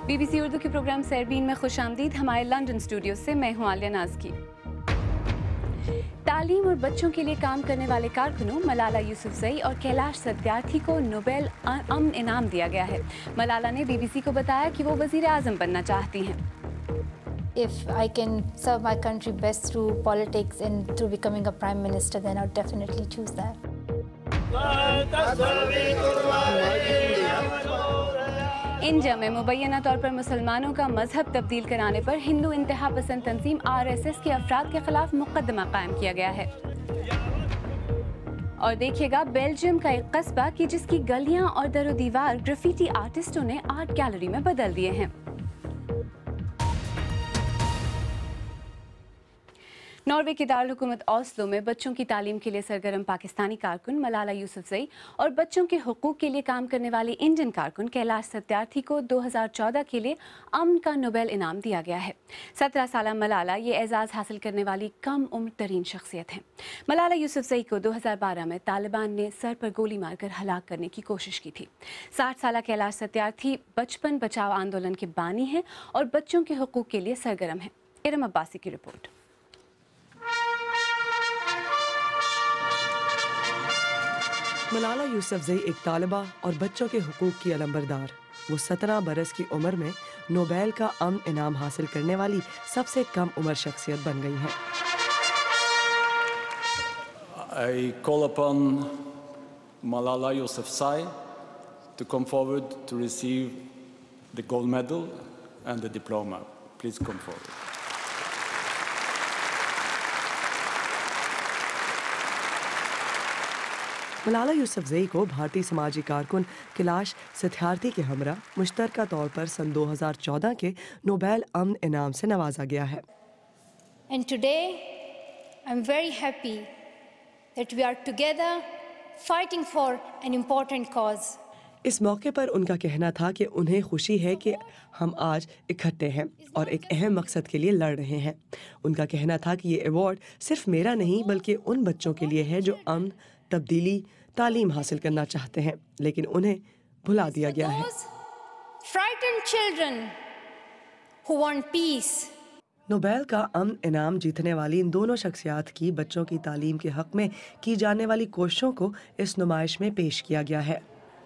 BBC Urdu کے programme سیربین میں خوش آمدید. ہمارے لندن اسٹوڈیو سے میں ہوں عالیہ ناز کی. تعلیم اور بچوں کے لیے کام کرنے والے کارکنوں ملالہ یوسفزئی اور کیلاش ستیارتھی کو نوبیل امن انعام دیا گیا ہے. ملالہ نے BBC کو بتایا کہ وہ وزیر اعظم بننا چاہتی ہیں. If I can serve my country best through politics and through becoming a prime minister, then I'll definitely choose that. India میں مبینہ طور پر مسلمانوں کا مذہب تبدیل کرانے پر ہندو انتہا پسند تنظیم RSS کے افراد کے خلاف مقدمہ قائم کیا گیا ہے. اور دیکھیے گا بیلجیم کا ایک قصبہ کہ جس کی گلیاں اور در و دیوار گرافیٹی آرٹسٹوں نے آرٹ گیلری میں بدل دیے ہیں. ناروے کے دارالحکومت اوسلو میں بچوں کی تعلیم کے لیے سرگرم پاکستانی کارکن ملالہ یوسفزئی اور بچوں کے حقوق کے لیے کام کرنے والی انڈین کارکن کیلاش ستیارتھی کو 2014 کے لیے امن کا نوبیل انعام دیا گیا ہے. 17 سالہ ملالہ یہ اعزاز حاصل کرنے والی کم عمر ترین شخصیت ہیں. ملالہ یوسفزئی کو 2012 میں طالبان نے سر پر گولی مار کر ہلاک کرنے کی کوشش کی تھی. 60 سالہ کیلاش ستیارتھی بچپن بچاؤ آندولن کے بانی ہیں اور بچوں کے حقوق کے لیے سرگرم ہیں. ارم عباسی کی رپورٹ. ملالہ یوسفزئی ایک طالبہ اور بچوں کے حقوق کی علمبردار. وہ 17 برس کی عمر میں نوبیل کا امن انعام حاصل کرنے والی سب سے کم عمر شخصیت بن گئی ہیں. I call upon Malala Yousafzai to come forward to receive the gold medal and the diploma. Please come forward. Malala Yousafzai کو بھارتی سماجی کارکن کیلاش ستیارتھی کے ہمراہ مشترکہ طور پر سن 2014 کے نوبیل امن انعام سے نوازا گیا ہے. And today, I'm very happy that we are together fighting for an important cause. اس موقع پر ان کا کہنا تھا کہ انہیں خوشی ہے کہ ہم آج اکٹھے ہیں اور ایک اہم مقصد کے لیے لڑ رہے ہیں. ان کا کہنا تھا کہ یہ ایوارڈ صرف میرا نہیں بلکہ ان بچوں کے لیے ہے جو امن، تبدیلی، تعلیم حاصل کرنا چاہتے ہیں لیکن انہیں بھلا دیا گیا ہے. نوبیل کا امن انعام جیتنے والی ان دونوں شخصیات کی بچوں کی تعلیم کے حق میں کی جانے والی کوششوں کو اس نمائش میں پیش کیا گیا ہے.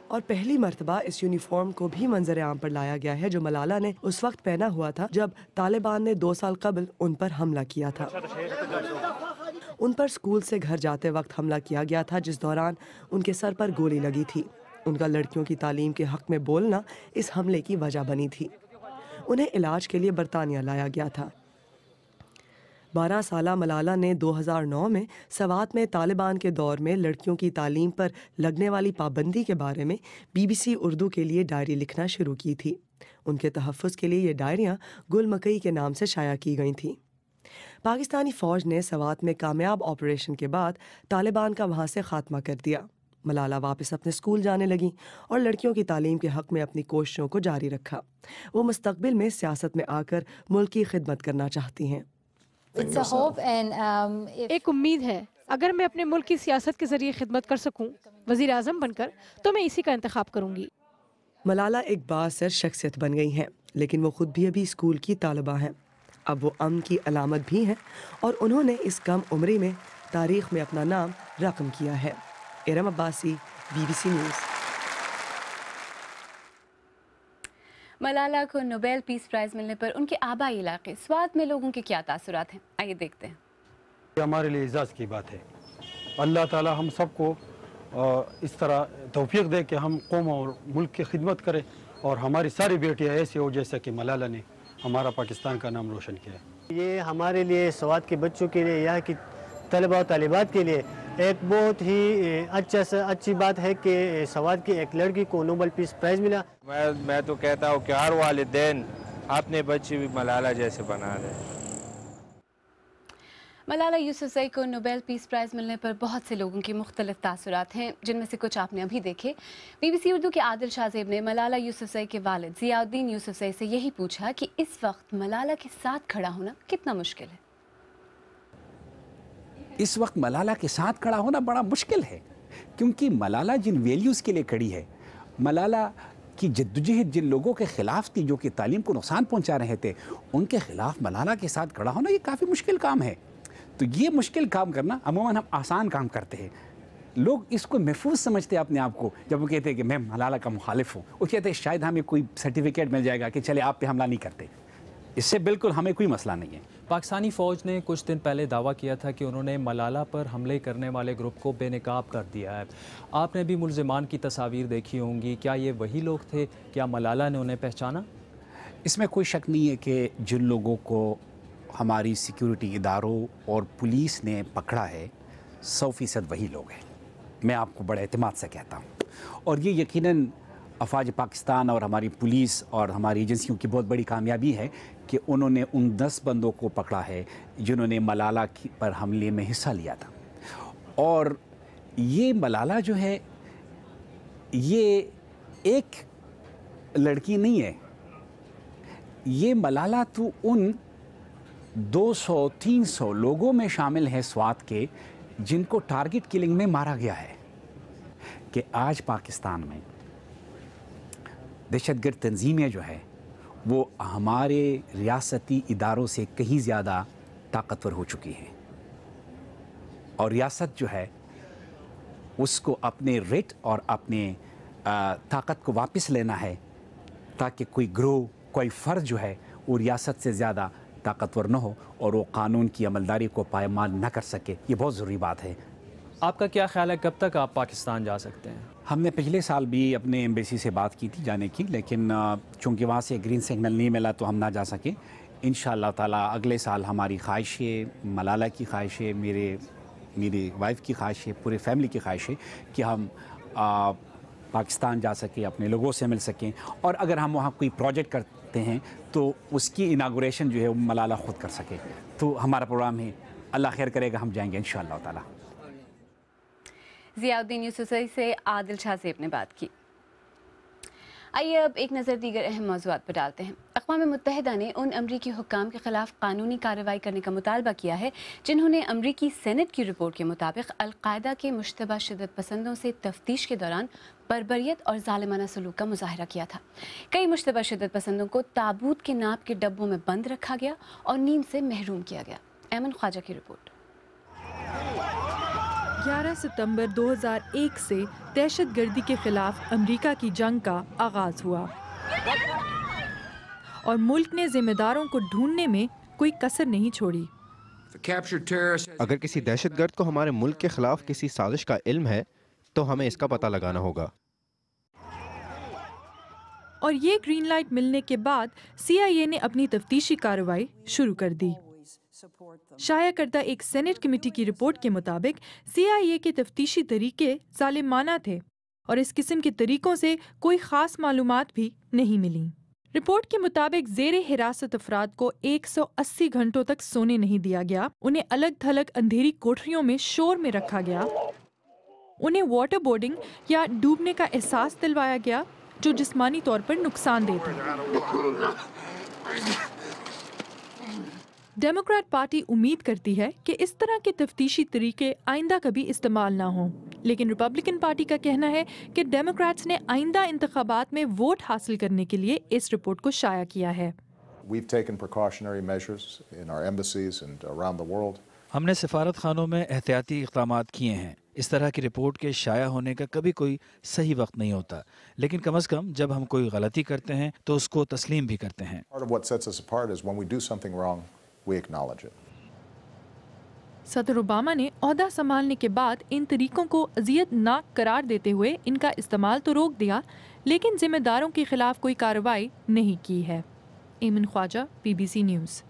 اور پہلی مرتبہ اس یونیفارم کو بھی منظر عام پر لایا گیا ہے جو ملالہ نے اس وقت پہنا ہوا تھا جب طالبان نے 2 سال قبل ان پر حملہ کیا تھا. ان پر اسکول سے گھر جاتے وقت حملہ کیا گیا تھا جس دوران ان کے سر پر گولی لگی تھی. ان کا لڑکیوں کی تعلیم کے حق میں بولنا اس حملے کی وجہ بنی تھی. انہیں علاج کے لیے برطانیہ لایا گیا تھا. 12 سالہ ملالہ نے 2009 میں سوات میں طالبان کے دور میں لڑکیوں کی تعلیم پر لگنے والی پابندی کے بارے میں BBC اردو کے لیے ڈائری لکھنا شروع کی تھی. ان کے تحفظ کے لیے یہ ڈائریاں گل مکئی کے نام سے شائع کی گئی تھیں. پاکستانی فوج نے سوات میں کامیاب آپریشن کے بعد طالبان کا وہاں سے خاتمہ کر دیا. ملالہ واپس اپنے اسکول جانے لگیں اور لڑکیوں کی تعلیم کے حق میں اپنی کوششوں کو جاری رکھا. وہ مستقبل میں سیاست میں آ کر ملک کی خدمت کرنا چاہتی ہیں. ایک امید ہے اگر میں اپنے ملک کی سیاست کے ذریعے خدمت کر سکوں وزیر اعظم بن کر تو میں اسی کا انتخاب کروں گی. ملالہ ایک بااثر شخصیت بن گئی ہیں لیکن وہ خود بھی ابھی اسکول کی طالبہ ہیں. اب وہ امن کی علامت بھی ہیں اور انہوں نے اس کم عمری میں تاریخ میں اپنا نام رقم کیا ہے. Iram Abbasi BBC news. ملالہ کو نوبیل پیس پرائز ملنے پر ان کے آبائی علاقے سوات میں لوگوں کے کیا تاثرات ہیں، آئیے دیکھتے ہیں. یہ ہمارے لیے اعزاز کی بات ہے. اللہ تعالی ہم سب کو اس طرح توفیق دے کہ ہم قوم اور ملک کی خدمت کریں اور ہماری ساری بیٹیاں ایسی ہو جیسا کہ ملالہ نے ہمارا پاکستان کا نام روشن کیا ہے. یہ ہمارے لیے سوات کے بچوں کے لیے، یہاں کی طلبہ و طالبات کے لیے ایک بہت ہی اچھی بات ہے کہ سوات کی ایک لڑکی کو نوبل پیس پرائز ملا. میں تو کہتا ہوں کہ ہر والدین اپنے بچے بھی ملالہ جیسے بنا دیں. ملالہ یوسفزئی کو نوبیل پیس پرائز ملنے پر بہت سے لوگوں کے مختلف تاثرات ہیں جن میں سے کچھ آپ نے ابھی دیکھے. BBC اردو کے عادل شاہ زیب نے ملالہ یوسفزئی کے والد ضیاء الدین یوسفزئی سے یہی پوچھا کہ اس وقت ملالہ کے ساتھ کھڑا ہونا کتنا مشکل ہے. اس وقت ملالہ کے ساتھ کھڑا ہونا بڑا مشکل ہے کیونکہ ملالہ جن ویلیوز کے لیے کھڑی ہے، ملالہ کہ جدوجہد جن لوگوں کے خلاف تھی جو کہ تعلیم کو نقصان پہنچا رہے تھے، ان کے خلاف ملالہ کے ساتھ کھڑا ہونا یہ کافی مشکل کام ہے. تو یہ مشکل کام کرنا عموماً ہم آسان کام کرتے ہیں. لوگ اس کو محفوظ سمجھتے ہیں اپنے آپ کو جب وہ کہتے ہیں کہ میں ملالہ کا مخالف ہوں. وہ کہتے ہیں شاید ہمیں کوئی سرٹیفکیٹ مل جائے گا کہ چلے آپ پہ حملہ نہیں کرتے. اس سے بالکل ہمیں کوئی مسئلہ نہیں ہے. پاکستانی فوج نے کچھ دن پہلے دعویٰ کیا تھا کہ انہوں نے ملالہ پر حملے کرنے والے گروپ کو بے نقاب کر دیا ہے. آپ نے بھی ملزمان کی تصاویر دیکھی ہوں گی، کیا یہ وہی لوگ تھے؟ کیا ملالہ نے انہیں پہچانا؟ اس میں کوئی شک نہیں ہے کہ جن لوگوں کو ہماری سیکیورٹی اداروں اور پولیس نے پکڑا ہے 100% وہی لوگ ہیں. میں آپ کو بڑے اعتماد سے کہتا ہوں، اور یہ یقیناً افواج پاکستان اور ہماری پولیس اور ہماری ایجنسیوں کی بہت بڑی کامیابی ہے کہ انہوں نے ان 10 بندوں کو پکڑا ہے جنہوں نے ملالہ پر حملے میں حصہ لیا تھا. اور یہ ملالہ جو ہے یہ ایک لڑکی نہیں ہے، یہ ملالہ تو ان 200-300 لوگوں میں شامل ہے سوات کے جن کو ٹارگٹ کلنگ میں مارا گیا ہے. کہ آج پاکستان میں دہشت گرد تنظیمیں جو ہے وہ ہمارے ریاستی اداروں سے کہیں زیادہ طاقتور ہو چکی ہیں، اور ریاست جو ہے اس کو اپنے ریٹ اور اپنے طاقت کو واپس لینا ہے تاکہ کوئی گروہ، کوئی فرد جو ہے وہ ریاست سے زیادہ طاقتور نہ ہو اور وہ قانون کی عملداری کو پائمال نہ کر سکے. یہ بہت ضروری بات ہے. آپ کا کیا خیال ہے کب تک آپ پاکستان جا سکتے ہیں؟ ہم نے پچھلے سال بھی اپنے ایمبیسی سے بات کی تھی جانے کی، لیکن چونکہ وہاں سے گرین سگنل نہیں ملا تو ہم نہ جا سکے. انشاءاللہ تعالیٰ اگلے سال ہماری خواہش ہے، ملالہ کی خواہش ہے، میری وائف کی خواہش ہے، پورے فیملی کی خواہش ہے کہ ہم پاکستان جا سکیں، اپنے لوگوں سے مل سکیں، اور اگر ہم وہاں کوئی پروجیکٹ کرتے ہیں تو اس کی اناگوریشن جو ہے وہ ملالہ خود کر سکے. تو ہمارا پروگرام ہے، اللہ خیر کرے گا، ہم جائیں گے انشاءاللہ تعالیٰ. ضیاء الدین یوسفزئی سے عادل شاہ زیب نے بات کی. آئیے اب ایک نظر دیگر اہم موضوعات پر ڈالتے ہیں. اقوام متحدہ نے ان امریکی حکام کے خلاف قانونی کارروائی کرنے کا مطالبہ کیا ہے جنہوں نے امریکی سینٹ کی رپورٹ کے مطابق القاعدہ کے مشتبہ شدت پسندوں سے تفتیش کے دوران بربریت اور ظالمانہ سلوک کا مظاہرہ کیا تھا. کئی مشتبہ شدت پسندوں کو تابوت کے ناپ کے ڈبوں میں بند رکھا گیا اور نیند سے محروم کیا گیا. ایمن خواجہ کی رپورٹ. 11 ستمبر 2001 سے دہشت گردی کے خلاف امریکہ کی جنگ کا آغاز ہوا اور ملک نے ذمہ داروں کو ڈھونڈنے میں کوئی کسر نہیں چھوڑی. اگر کسی دہشت گرد کو ہمارے ملک کے خلاف کسی سازش کا علم ہے تو ہمیں اس کا پتہ لگانا ہوگا. اور یہ گرین لائٹ ملنے کے بعد CIA نے اپنی تفتیشی کارروائی شروع کر دی. شائع کردہ ایک سینٹ کمیٹی کی رپورٹ کے مطابق CIA کے تفتیشی طریقے ظالمانہ تھے اور اس قسم کے طریقوں سے کوئی خاص معلومات بھی نہیں ملیں. رپورٹ کے مطابق زیر حراست افراد کو 180 گھنٹوں تک سونے نہیں دیا گیا. انہیں الگ تھلگ اندھیری کوٹریوں میں شور میں رکھا گیا. انہیں واٹر بورڈنگ یا ڈوبنے کا احساس دلوایا گیا جو جسمانی طور پر نقصان دہ تھا. ڈیموکریٹ پارٹی امید کرتی ہے کہ اس طرح کے تفتیشی طریقے آئندہ کبھی استعمال نہ ہوں، لیکن ریپبلکن پارٹی کا کہنا ہے کہ ڈیموکریٹس نے آئندہ انتخابات میں ووٹ حاصل کرنے کے لیے اس رپورٹ کو شائع کیا ہے. ہم نے سفارت خانوں میں احتیاطی اقدامات کیے ہیں. اس طرح کی رپورٹ کے شائع ہونے کا کبھی کوئی صحیح وقت نہیں ہوتا، لیکن کم از کم جب ہم کوئی غلطی کرتے ہیں تو اس کو تسلیم بھی کرتے ہیں. صدر اوباما نے عہدہ سنبھالنے کے بعد ان طریقوں کو اذیت ناک قرار دیتے ہوئے ان کا استعمال تو روک دیا، لیکن ذمہ داروں کے خلاف کوئی کارروائی نہیں کی ہے. ایمن خواجہ، BBC نیوز.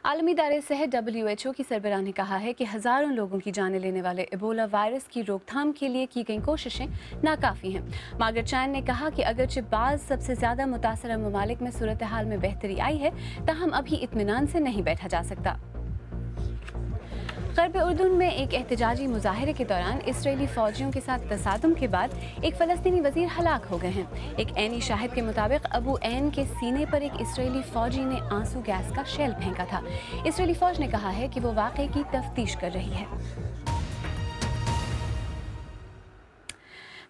عالمی ادارے صحت WHO کی سربراہ نے کہا ہے کہ ہزاروں لوگوں کی جانیں لینے والے ایبولا وائرس کی روک تھام کے لیے کی گئی کوششیں ناکافی ہیں. مارگریٹ چان نے کہا کہ اگرچہ بعض سب سے زیادہ متاثرہ ممالک میں صورتحال میں بہتری آئی ہے، تاہم ابھی اطمینان سے نہیں بیٹھا جا سکتا. غرب اردن میں ایک احتجاجی مظاہرے کے دوران اسرائیلی فوجیوں کے ساتھ تصادم کے بعد ایک فلسطینی وزیر ہلاک ہو گئے ہیں. ایک عینی شاہد کے مطابق ابو عین کے سینے پر ایک اسرائیلی فوجی نے آنسو گیس کا شیل پھینکا تھا. اسرائیلی فوج نے کہا ہے کہ وہ واقعے کی تفتیش کر رہی ہے.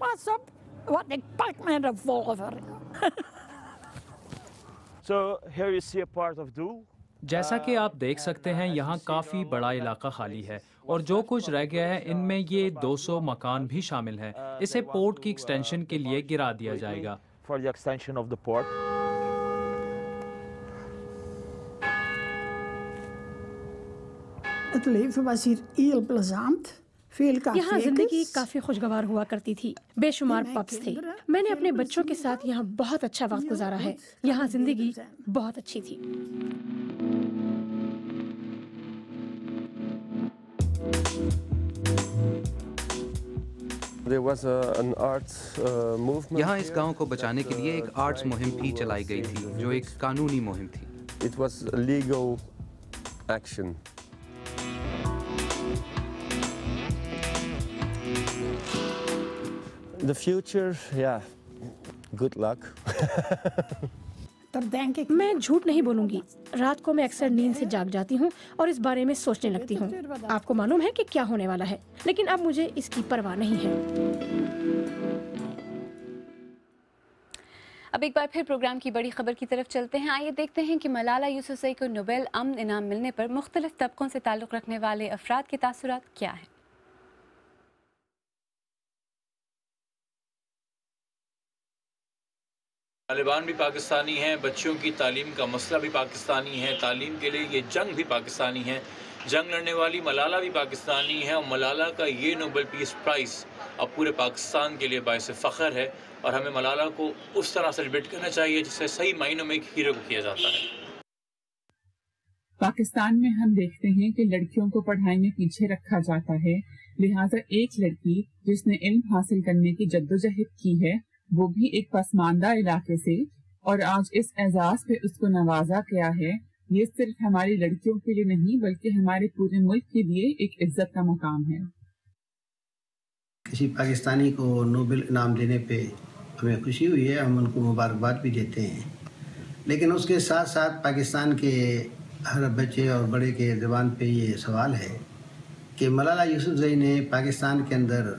Pas op, want ik pak mijn revolver. So here you see a part of Doel. جیسا کہ آپ دیکھ سکتے ہیں یہاں کافی بڑا علاقہ خالی ہے اور جو کچھ رہ گیا ہے ان میں یہ 200 مکان بھی شامل ہیں. اسے پورٹ کی ایکسٹینشن کے لیے گرا دیا جائے گا. For the extension of the port. Het leven was hier heel plezant. یہاں زندگی کافی خوشگوار ہوا کرتی تھی. بے شمار پبس تھے. میں نے اپنے بچوں کے ساتھ یہاں بہت اچھا وقت گزارا ہے. یہاں زندگی بہت اچھی تھی. یہاں اس گاؤں کو بچانے کے لیے ایک آرٹس مہم بھی چلائی گئی تھی جو ایک قانونی مہم تھی. It was a legal action. The future, yeah, good luck. میں جھوٹ نہیں بولوں گی. رات کو میں اکثر نیند سے جاگ جاتی ہوں اور اس بارے میں سوچنے لگتی ہوں. آپ کو معلوم ہے کہ کیا ہونے والا ہے, لیکن اب مجھے اس کی پرواہ نہیں ہے. اب ایک بار پھر پروگرام کی بڑی خبر کی طرف چلتے ہیں. آئیے دیکھتے ہیں کہ ملالہ یوسفزئی کو نوبیل امن انعام ملنے پر مختلف طبقوں سے تعلق رکھنے والے افراد کے تاثرات کیا ہیں. طالبان بھی پاکستانی ہیں, بچوں کی تعلیم کا مسئلہ بھی پاکستانی ہے, تعلیم کے لیے یہ جنگ بھی پاکستانی ہے, جنگ لڑنے والی ملالہ بھی پاکستانی ہے, اور ملالہ کا یہ نوبل پیس پرائز اب پورے پاکستان کے لیے باعث فخر ہے, اور ہمیں ملالہ کو اس طرح سیلیبریٹ کرنا چاہیے جس سے صحیح معنوں میں ایک ہیرو کو کیا جاتا ہے. پاکستان میں ہم دیکھتے ہیں کہ لڑکیوں کو پڑھائی میں پیچھے رکھا جاتا ہے, لہٰذا ایک لڑکی جس نے علم حاصل کرنے کی جدوجہد کی ہے وہ بھی ایک پسماندہ علاقے سے, اور آج اس اعزاز پہ اس کو نوازا گیا ہے, یہ صرف ہماری لڑکیوں کے لیے نہیں بلکہ ہمارے پورے ملک کے لیے ایک عزت کا مقام ہے. کسی پاکستانی کو نوبل انعام دینے پہ ہمیں خوشی ہوئی ہے, ہم ان کو مبارکباد بھی دیتے ہیں, لیکن اس کے ساتھ ساتھ پاکستان کے ہر بچے اور بڑے کے زبان پہ یہ سوال ہے کہ ملالہ یوسفزئی نے پاکستان کے اندر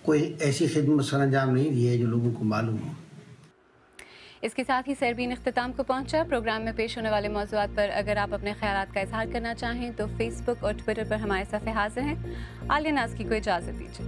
کوئی ایسی خدمت سر انجام نہیں دی ہے جو لوگوں کو معلوم ہو. اس کے ساتھ ہی سیربین اختتام کو پہنچا. پروگرام میں پیش ہونے والے موضوعات پر اگر آپ اپنے خیالات کا اظہار کرنا چاہیں تو فیس بک اور ٹویٹر پر ہمارے صفحے حاضر ہیں. عالیہ ناز کی کو اجازت دیجیے.